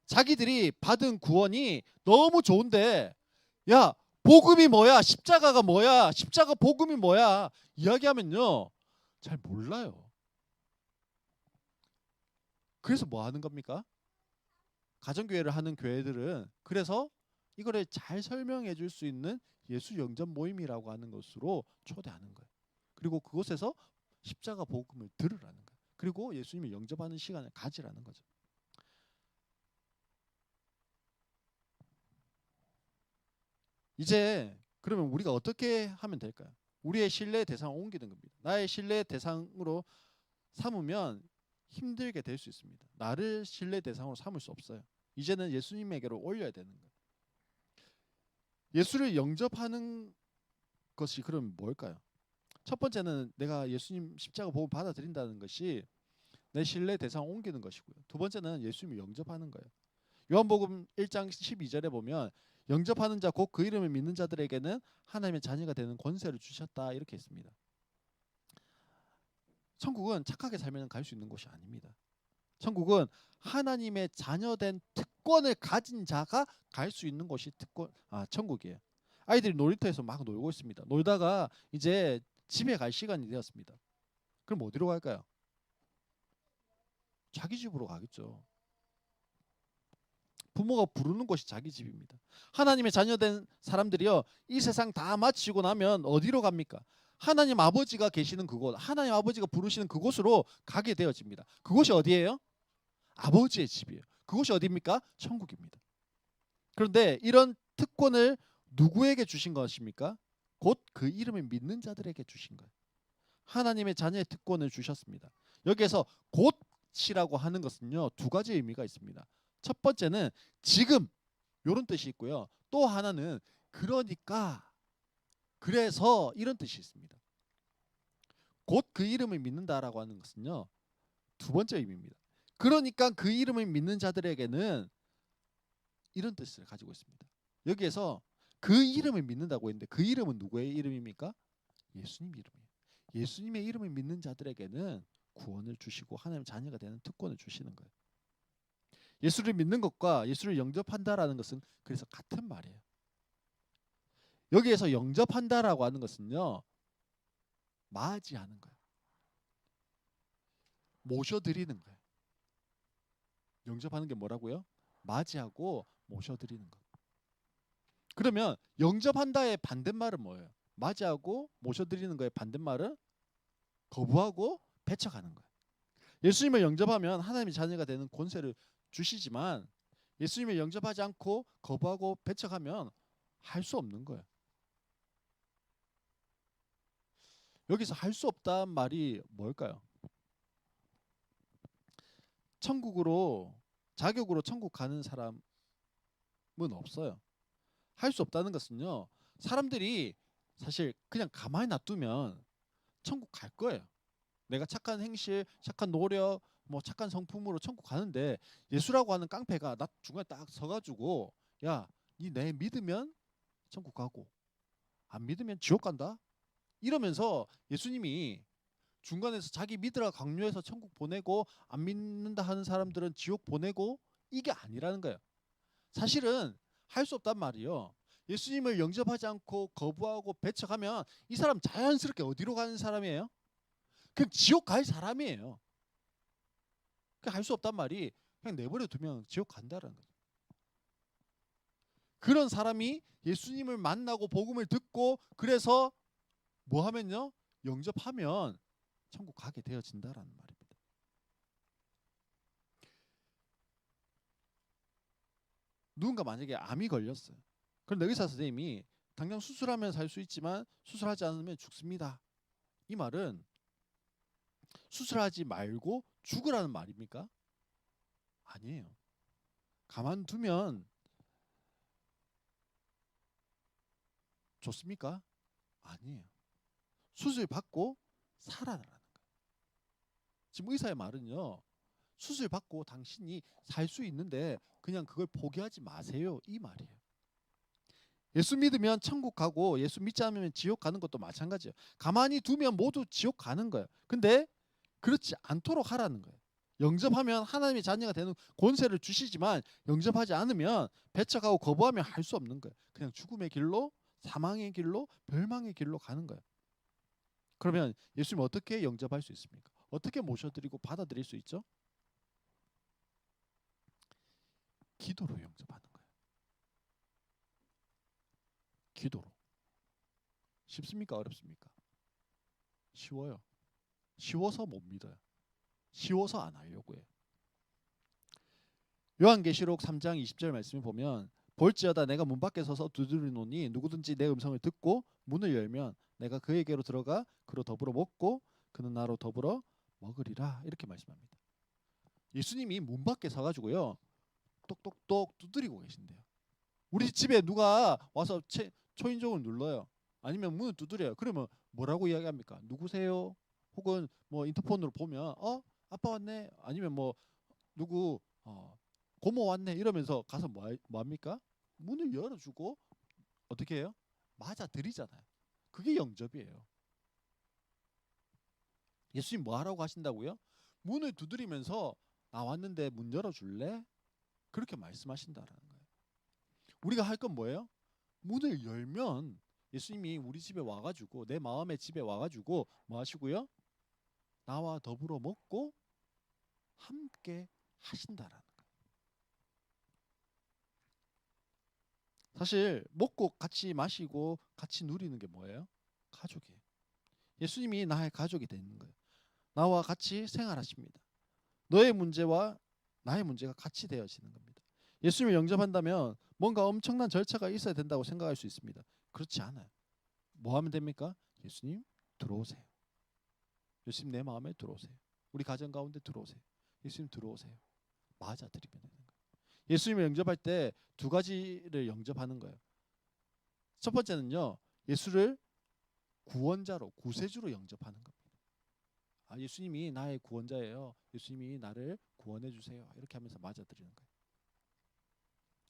자기들이 받은 구원이 너무 좋은데, 야, 복음이 뭐야? 십자가가 뭐야? 십자가 복음이 뭐야? 이야기하면요, 잘 몰라요. 그래서 뭐 하는 겁니까? 가정교회를 하는 교회들은 그래서 이거를 잘 설명해 줄 수 있는 예수 영접 모임이라고 하는 것으로 초대하는 거예요. 그리고 그곳에서 십자가 복음을 들으라는 거예요. 그리고 예수님을 영접하는 시간을 가지라는 거죠. 이제 그러면 우리가 어떻게 하면 될까요? 우리의 신뢰의 대상을 옮기는 겁니다. 나의 신뢰의 대상으로 삼으면 힘들게 될 수 있습니다. 나를 신뢰의 대상으로 삼을 수 없어요. 이제는 예수님에게로 올려야 되는 거예요. 예수를 영접하는 것이 그럼 뭘까요? 첫 번째는 내가 예수님 십자가 복음 받아들인다는 것이 내 신뢰 대상을 옮기는 것이고요. 두 번째는 예수님을 영접하는 거예요. 요한복음 1장 12절에 보면 영접하는 자 곧 그 이름을 믿는 자들에게는 하나님의 자녀가 되는 권세를 주셨다 이렇게 했습니다. 천국은 착하게 살면 갈 수 있는 곳이 아닙니다. 천국은 하나님의 자녀된 특권을 가진 자가 갈 수 있는 곳이 천국이에요. 아이들이 놀이터에서 막 놀고 있습니다. 놀다가 이제 집에 갈 시간이 되었습니다. 그럼 어디로 갈까요? 자기 집으로 가겠죠. 부모가 부르는 곳이 자기 집입니다. 하나님의 자녀된 사람들이요, 이 세상 다 마치고 나면 어디로 갑니까? 하나님 아버지가 계시는 그곳, 하나님 아버지가 부르시는 그곳으로 가게 되어집니다. 그곳이 어디예요? 아버지의 집이에요. 그곳이 어디입니까? 천국입니다. 그런데 이런 특권을 누구에게 주신 것입니까? 곧 그 이름을 믿는 자들에게 주신 거예요. 하나님의 자녀의 특권을 주셨습니다. 여기에서 곧이라고 하는 것은요, 두 가지 의미가 있습니다. 첫 번째는 지금 이런 뜻이 있고요. 또 하나는 그러니까, 그래서 이런 뜻이 있습니다. 곧 그 이름을 믿는다라고 하는 것은요, 두 번째 의미입니다. 그러니까 그 이름을 믿는 자들에게는 이런 뜻을 가지고 있습니다. 여기에서 그 이름을 믿는다고 했는데 그 이름은 누구의 이름입니까? 예수님 이름이에요. 예수님의 이름을 믿는 자들에게는 구원을 주시고 하나님 자녀가 되는 특권을 주시는 거예요. 예수를 믿는 것과 예수를 영접한다라는 것은 그래서 같은 말이에요. 여기에서 영접한다라고 하는 것은요, 맞이하는 거예요. 모셔드리는 거예요. 영접하는 게 뭐라고요? 맞이하고 모셔드리는 것. 그러면 영접한다의 반대말은 뭐예요? 맞이하고 모셔드리는 거의 반대말은 거부하고 배척하는 거예요. 예수님을 영접하면 하나님의 자녀가 되는 권세를 주시지만 예수님을 영접하지 않고 거부하고 배척하면 할 수 없는 거예요. 여기서 할 수 없다는 말이 뭘까요? 천국으로 자격으로 천국 가는 사람은 없어요. 할 수 없다는 것은요, 사람들이 사실 그냥 가만히 놔두면 천국 갈 거예요. 내가 착한 행실, 착한 노력, 뭐 착한 성품으로 천국 가는데 예수라고 하는 깡패가 나 중간에 딱 서가지고 야, 니 내 믿으면 천국 가고 안 믿으면 지옥 간다. 이러면서 예수님이 중간에서 자기 믿으라 강요해서 천국 보내고 안 믿는다 하는 사람들은 지옥 보내고 이게 아니라는 거예요. 사실은 할 수 없단 말이에요. 예수님을 영접하지 않고 거부하고 배척하면 이 사람 자연스럽게 어디로 가는 사람이에요? 그냥 지옥 갈 사람이에요. 그 할 수 없단 말이 그냥 내버려 두면 지옥 간다라는 거죠. 그런 사람이 예수님을 만나고 복음을 듣고 그래서 뭐 하면요? 영접하면 천국 가게 되어진다라는 말입니다. 누군가 만약에 암이 걸렸어요. 그럼 의사 선생님이 당장 수술하면 살 수 있지만 수술하지 않으면 죽습니다. 이 말은 수술하지 말고 죽으라는 말입니까? 아니에요. 가만두면 좋습니까? 아니에요. 수술 받고 살아나라는 거예요. 지금 의사의 말은요. 수술 받고 당신이 살 수 있는데 그냥 그걸 포기하지 마세요. 이 말이에요. 예수 믿으면 천국 가고 예수 믿지 않으면 지옥 가는 것도 마찬가지예요. 가만히 두면 모두 지옥 가는 거예요. 근데 그렇지 않도록 하라는 거예요. 영접하면 하나님의 자녀가 되는 권세를 주시지만 영접하지 않으면 배척하고 거부하면 할 수 없는 거예요. 그냥 죽음의 길로 사망의 길로 멸망의 길로 가는 거예요. 그러면 예수님 어떻게 영접할 수 있습니까? 어떻게 모셔드리고 받아들일 수 있죠? 기도로 영접하는 거예요. 기도로. 쉽습니까? 어렵습니까? 쉬워요. 쉬워서 못 믿어요. 쉬워서 안 하려고 해요. 요한계시록 3장 20절 말씀을 보면 볼지어다 내가 문 밖에 서서 두드리노니 누구든지 내 음성을 듣고 문을 열면 내가 그에게로 들어가 그로 더불어 먹고 그는 나로 더불어 먹으리라 이렇게 말씀합니다. 예수님이 문 밖에 서가지고요 똑똑똑 두드리고 계신대요. 우리 집에 누가 와서 초인종을 눌러요. 아니면 문을 두드려요. 그러면 뭐라고 이야기합니까? 누구세요? 혹은 뭐 인터폰으로 보면 아빠 왔네. 아니면 뭐 누구 고모 왔네 이러면서 가서 뭐 합니까? 문을 열어주고 어떻게 해요? 맞아 드리잖아요. 그게 영접이에요. 예수님 뭐 하라고 하신다고요? 문을 두드리면서 나 왔는데 문 열어줄래? 그렇게 말씀하신다라는 거예요. 우리가 할 건 뭐예요? 문을 열면 예수님이 우리 집에 와가지고 내 마음의 집에 와가지고 뭐 하시고요? 나와 더불어 먹고 함께 하신다라는 거예요. 사실 먹고 같이 마시고 같이 누리는 게 뭐예요? 가족이에요. 예수님이 나의 가족이 되는 거예요. 나와 같이 생활하십니다. 너의 문제와 나의 문제가 같이 되어지는 겁니다. 예수님을 영접한다면 뭔가 엄청난 절차가 있어야 된다고 생각할 수 있습니다. 그렇지 않아요. 뭐 하면 됩니까? 예수님 들어오세요. 예수님 내 마음에 들어오세요. 우리 가정 가운데 들어오세요. 예수님 들어오세요. 맞아드리면 되는 거예요. 예수님을 영접할 때 두 가지를 영접하는 거예요. 첫 번째는요. 예수를 구원자로 구세주로 영접하는 겁니다. 예수님이 나의 구원자예요. 예수님이 나를 구원해 주세요. 이렇게 하면서 맞아들이는 거예요.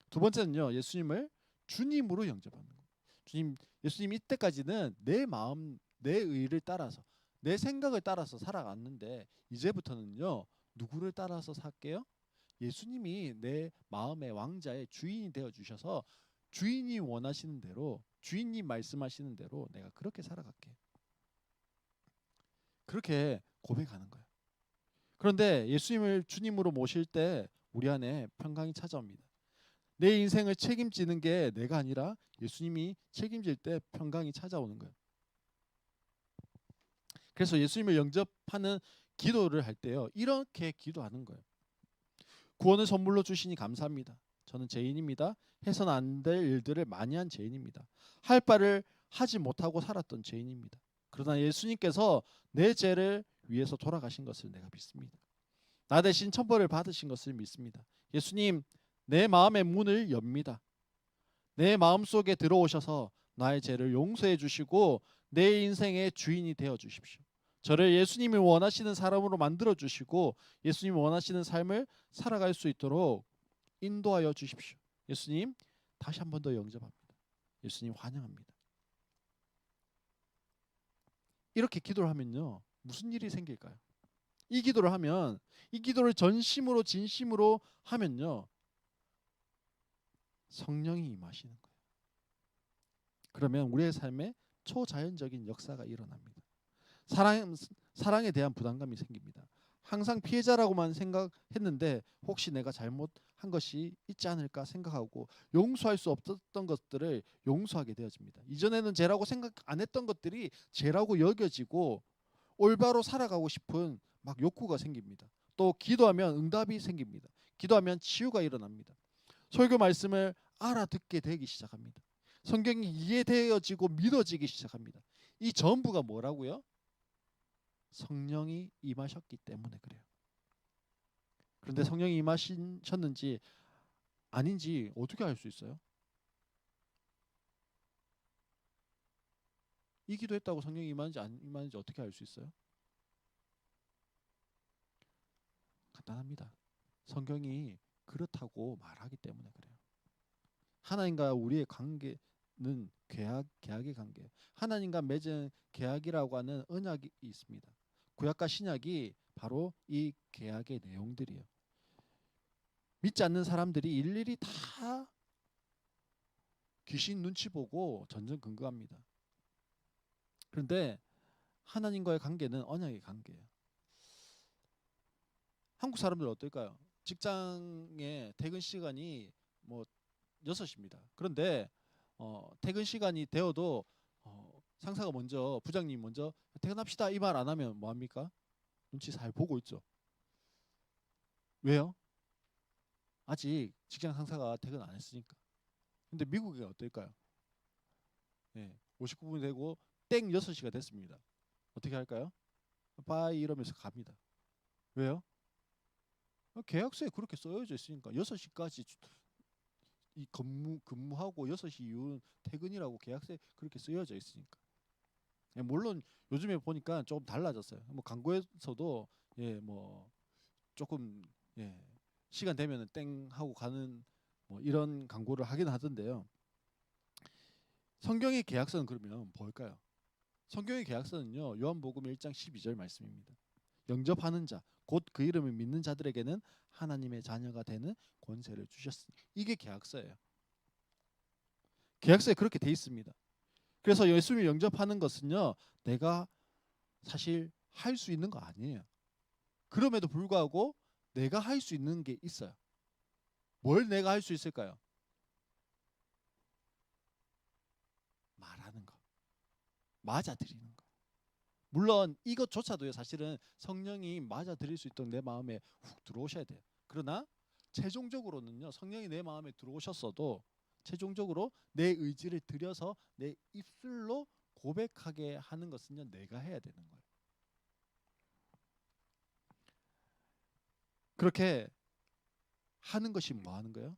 두 번째는요. 예수님을 주님으로 영접하는 거예요. 예수님 이때까지는 내 마음, 내 의를 따라서 내 생각을 따라서 살아갔는데 이제부터는요. 누구를 따라서 살게요? 예수님이 내 마음의 왕자의 주인이 되어 주셔서 주인이 원하시는 대로 주인이 말씀하시는 대로 내가 그렇게 살아갈게. 그렇게 고백하는 거예요. 그런데 예수님을 주님으로 모실 때 우리 안에 평강이 찾아옵니다. 내 인생을 책임지는 게 내가 아니라 예수님이 책임질 때 평강이 찾아오는 거예요. 그래서 예수님을 영접하는 기도를 할 때요. 이렇게 기도하는 거예요. 구원을 선물로 주시니 감사합니다. 저는 죄인입니다. 해서는 안 될 일들을 많이 한 죄인입니다. 할 바를 하지 못하고 살았던 죄인입니다. 그러나 예수님께서 내 죄를 위해서 돌아가신 것을 내가 믿습니다. 나 대신 천벌을 받으신 것을 믿습니다. 예수님, 내 마음의 문을 엽니다. 내 마음속에 들어오셔서 나의 죄를 용서해 주시고 내 인생의 주인이 되어 주십시오. 저를 예수님이 원하시는 사람으로 만들어 주시고 예수님이 원하시는 삶을 살아갈 수 있도록 인도하여 주십시오. 예수님 다시 한 번 더 영접합니다. 예수님 환영합니다. 이렇게 기도를 하면요, 무슨 일이 생길까요? 이 기도를 하면, 이 기도를 전심으로 진심으로 하면요, 성령이 임하시는 거예요. 그러면 우리의 삶에 초자연적인 역사가 일어납니다. 사랑에 대한 부담감이 생깁니다. 항상 피해자라고만 생각했는데 혹시 내가 잘못한 것이 있지 않을까 생각하고 용서할 수 없었던 것들을 용서하게 되어집니다. 이전에는 죄라고 생각 안 했던 것들이 죄라고 여겨지고 올바로 살아가고 싶은 막 욕구가 생깁니다. 또 기도하면 응답이 생깁니다. 기도하면 치유가 일어납니다. 설교 말씀을 알아듣게 되기 시작합니다. 성경이 이해되어지고 믿어지기 시작합니다. 이 전부가 뭐라고요? 성령이 임하셨기 때문에 그래요. 그런데 성령이 임하셨는지 아닌지 어떻게 알 수 있어요? 이 기도했다고 성령이 임하는지 안 임하는지 어떻게 알 수 있어요? 간단합니다. 성경이 그렇다고 말하기 때문에 그래요. 하나님과 우리의 관계는 계약의 관계예요. 하나님과 맺은 계약이라고 하는 언약이 있습니다. 구약과 신약이 바로 이 계약의 내용들이에요. 믿지 않는 사람들이 일일이 다 귀신 눈치 보고 전전긍긍합니다. 그런데 하나님과의 관계는 언약의 관계예요. 한국 사람들 어떨까요? 직장의 퇴근 시간이 뭐 6시입니다. 그런데 퇴근 시간이 되어도 상사가 먼저 부장님 먼저 퇴근합시다 이 말 안 하면 뭐 합니까? 눈치 잘 보고 있죠. 왜요? 아직 직장 상사가 퇴근 안 했으니까. 근데 미국이 어떨까요? 네, 59분이 되고 땡 6시가 됐습니다. 어떻게 할까요? 바이 이러면서 갑니다. 왜요? 계약서에 그렇게 써여져 있으니까 6시까지 이 근무하고 6시 이후는 퇴근이라고 계약서에 그렇게 쓰여져 있으니까. 예, 물론 요즘에 보니까 조금 달라졌어요. 뭐 광고에서도 예, 뭐 조금 예, 시간 되면은 땡 하고 가는 뭐 이런 광고를 하긴 하던데요. 성경의 계약서는 그러면 뭘까요? 성경의 계약서는요. 요한복음 1장 12절 말씀입니다. 영접하는 자, 곧 그 이름을 믿는 자들에게는 하나님의 자녀가 되는 권세를 주셨으니. 이게 계약서예요. 계약서에 그렇게 돼 있습니다. 그래서 예수님을 영접하는 것은요. 내가 사실 할 수 있는 거 아니에요. 그럼에도 불구하고 내가 할 수 있는 게 있어요. 뭘 내가 할 수 있을까요? 말하는 거. 맞아들이는 거. 물론 이것조차도요. 사실은 성령이 맞아들일 수 있도록 내 마음에 훅 들어오셔야 돼요. 그러나 최종적으로는요. 성령이 내 마음에 들어오셨어도 최종적으로 내 의지를 들여서 내 입술로 고백하게 하는 것은요. 내가 해야 되는 거예요. 그렇게 하는 것이 뭐 하는 거예요?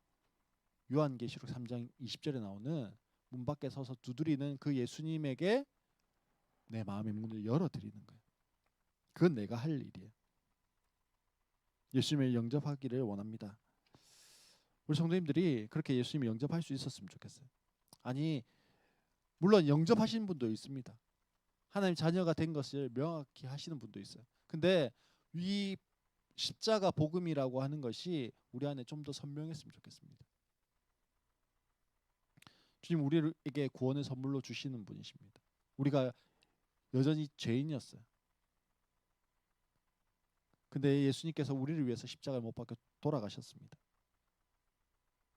요한계시록 3장 20절에 나오는 문 밖에 서서 두드리는 그 예수님에게 내 마음의 문을 열어드리는 거예요. 그건 내가 할 일이에요. 예수님을 영접하기를 원합니다. 우리 성도님들이 그렇게 예수님을 영접할 수 있었으면 좋겠어요. 아니 물론 영접하시는 분도 있습니다. 하나님 자녀가 된 것을 명확히 하시는 분도 있어요. 근데 이 십자가 복음이라고 하는 것이 우리 안에 좀 더 선명했으면 좋겠습니다. 주님 우리에게 구원의 선물로 주시는 분이십니다. 우리가 여전히 죄인이었어요. 근데 예수님께서 우리를 위해서 십자가에 못 박혀 돌아가셨습니다.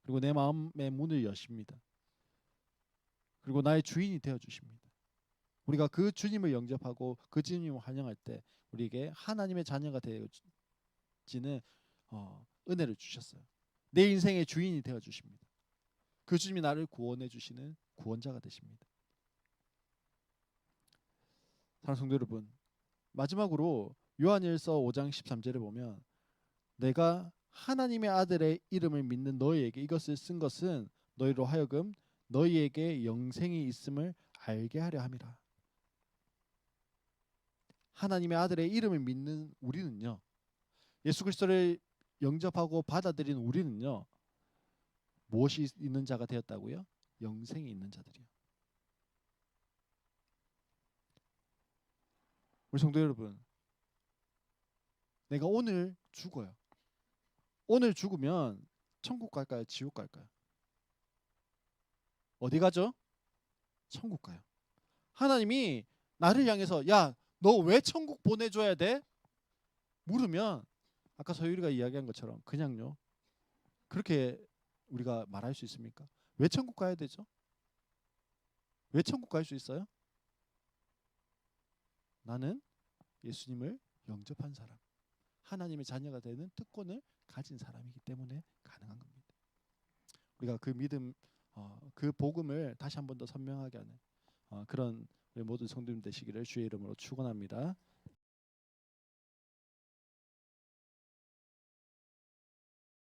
그리고 내 마음의 문을 여십니다. 그리고 나의 주인이 되어 주십니다. 우리가 그 주님을 영접하고 그 주님을 환영할 때 우리에게 하나님의 자녀가 되어지는 은혜를 주셨어요. 내 인생의 주인이 되어 주십니다. 그 주님이 나를 구원해 주시는 구원자가 되십니다. 사랑하는 성도 여러분, 마지막으로 요한일서 5장 13절에 보면 내가 하나님의 아들의 이름을 믿는 너희에게 이것을 쓴 것은 너희로 하여금 너희에게 영생이 있음을 알게 하려 함이라. 하나님의 아들의 이름을 믿는 우리는요. 예수 그리스도를 영접하고 받아들인 우리는요. 무엇이 있는 자가 되었다고요? 영생이 있는 자들이요. 우리 성도 여러분, 내가 오늘 죽어요. 오늘 죽으면 천국 갈까요? 지옥 갈까요? 어디 가죠? 천국 가요. 하나님이 나를 향해서 야, 너 왜 천국 보내줘야 돼? 물으면 아까 서유리가 이야기한 것처럼 그냥요. 그렇게 우리가 말할 수 있습니까? 왜 천국 가야 되죠? 왜 천국 갈 수 있어요? 나는 예수님을 영접한 사람, 하나님의 자녀가 되는 특권을 가진 사람이기 때문에 가능한 겁니다. 우리가 그 믿음, 그 복음을 다시 한 번 더 선명하게 하는 그런 우리 모든 성도님 되시기를 주의 이름으로 축원합니다.